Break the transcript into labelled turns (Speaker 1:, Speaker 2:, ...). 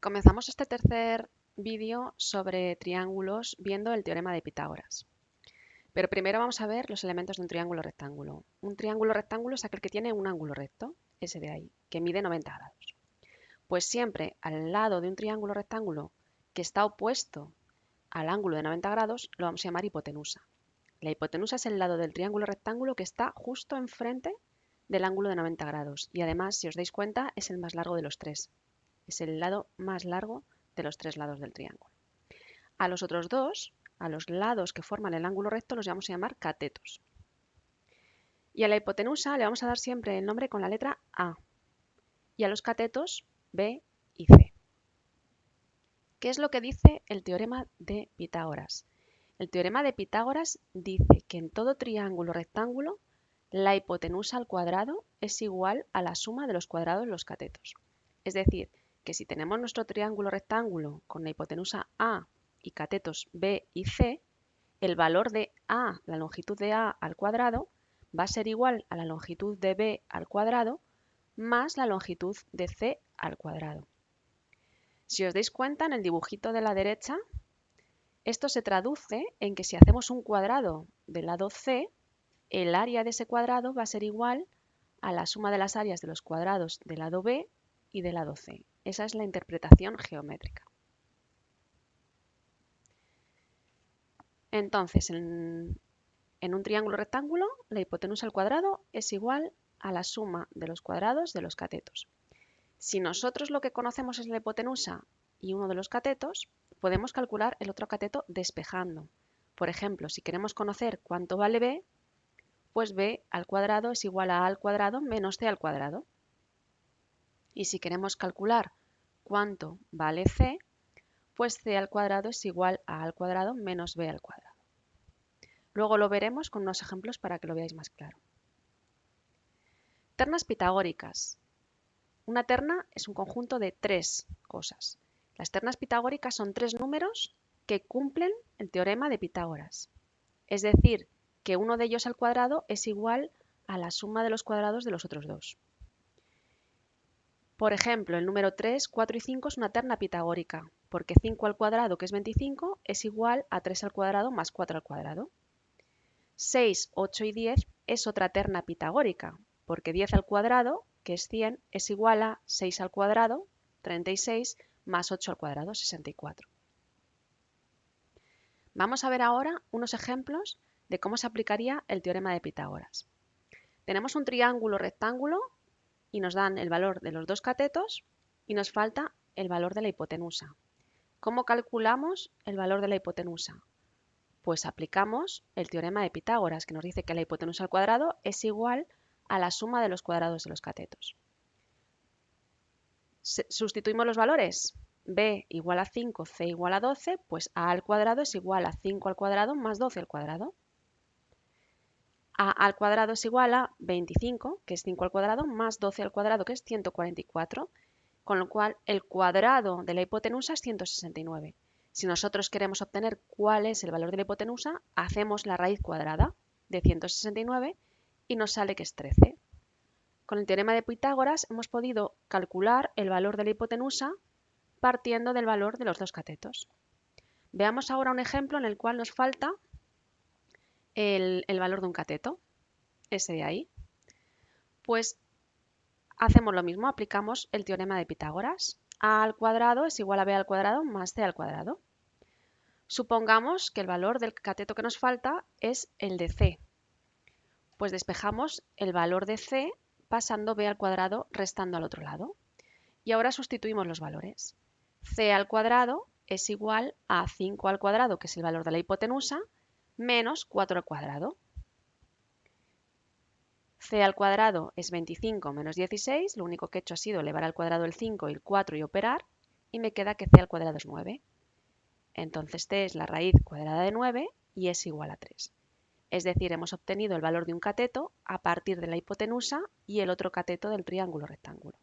Speaker 1: Comenzamos este tercer vídeo sobre triángulos viendo el teorema de Pitágoras. Pero primero vamos a ver los elementos de un triángulo rectángulo. Un triángulo rectángulo es aquel que tiene un ángulo recto, ese de ahí, que mide 90 grados. Pues siempre al lado de un triángulo rectángulo que está opuesto al ángulo de 90 grados lo vamos a llamar hipotenusa. La hipotenusa es el lado del triángulo rectángulo que está justo enfrente del ángulo de 90 grados y además, si os dais cuenta, es el más largo de los tres. Es el lado más largo de los tres lados del triángulo. A los otros dos, a los lados que forman el ángulo recto, los vamos a llamar catetos. Y a la hipotenusa le vamos a dar siempre el nombre con la letra A. Y a los catetos, B y C. ¿Qué es lo que dice el teorema de Pitágoras? El teorema de Pitágoras dice que en todo triángulo rectángulo la hipotenusa al cuadrado es igual a la suma de los cuadrados de los catetos. Es decir, que si tenemos nuestro triángulo rectángulo con la hipotenusa A y catetos B y C, el valor de A, la longitud de A al cuadrado, va a ser igual a la longitud de B al cuadrado más la longitud de C al cuadrado. Si os dais cuenta, en el dibujito de la derecha, esto se traduce en que si hacemos un cuadrado del lado C, el área de ese cuadrado va a ser igual a la suma de las áreas de los cuadrados del lado B y del lado C. Esa es la interpretación geométrica. Entonces, en un triángulo rectángulo, la hipotenusa al cuadrado es igual a la suma de los cuadrados de los catetos. Si nosotros lo que conocemos es la hipotenusa y uno de los catetos, podemos calcular el otro cateto despejando. Por ejemplo, si queremos conocer cuánto vale B, pues B al cuadrado es igual a al cuadrado menos C al cuadrado. Y si queremos calcular cuánto vale C, pues C al cuadrado es igual a al cuadrado menos B al cuadrado. Luego lo veremos con unos ejemplos para que lo veáis más claro. Ternas pitagóricas. Una terna es un conjunto de tres cosas. Las ternas pitagóricas son tres números que cumplen el teorema de Pitágoras. Es decir, que uno de ellos al cuadrado es igual a la suma de los cuadrados de los otros dos. Por ejemplo, el número 3, 4 y 5 es una terna pitagórica, porque 5 al cuadrado, que es 25, es igual a 3 al cuadrado más 4 al cuadrado. 6, 8 y 10 es otra terna pitagórica, porque 10 al cuadrado, que es 100, es igual a 6 al cuadrado, 36, más 8 al cuadrado, 64. Vamos a ver ahora unos ejemplos de cómo se aplicaría el teorema de Pitágoras. Tenemos un triángulo rectángulo y nos dan el valor de los dos catetos y nos falta el valor de la hipotenusa. ¿Cómo calculamos el valor de la hipotenusa? Pues aplicamos el teorema de Pitágoras, que nos dice que la hipotenusa al cuadrado es igual a la suma de los cuadrados de los catetos. Sustituimos los valores. B igual a 5, C igual a 12, pues A al cuadrado es igual a 5 al cuadrado más 12 al cuadrado. A al cuadrado es igual a 25, que es 5 al cuadrado, más 12 al cuadrado, que es 144, con lo cual el cuadrado de la hipotenusa es 169. Si nosotros queremos obtener cuál es el valor de la hipotenusa, hacemos la raíz cuadrada de 169 y nos sale que es 13. Con el teorema de Pitágoras hemos podido calcular el valor de la hipotenusa partiendo del valor de los dos catetos. Veamos ahora un ejemplo en el cual nos falta el valor de un cateto, ese de ahí. Pues hacemos lo mismo, aplicamos el teorema de Pitágoras. A al cuadrado es igual a B al cuadrado más C al cuadrado. Supongamos que el valor del cateto que nos falta es el de C. Pues despejamos el valor de C pasando B al cuadrado restando al otro lado. Y ahora sustituimos los valores. C al cuadrado es igual a 5 al cuadrado, que es el valor de la hipotenusa, menos 4 al cuadrado. C al cuadrado es 25 menos 16, lo único que he hecho ha sido elevar al cuadrado el 5 y el 4 y operar, y me queda que C al cuadrado es 9. Entonces C es la raíz cuadrada de 9 y es igual a 3. Es decir, hemos obtenido el valor de un cateto a partir de la hipotenusa y el otro cateto del triángulo rectángulo.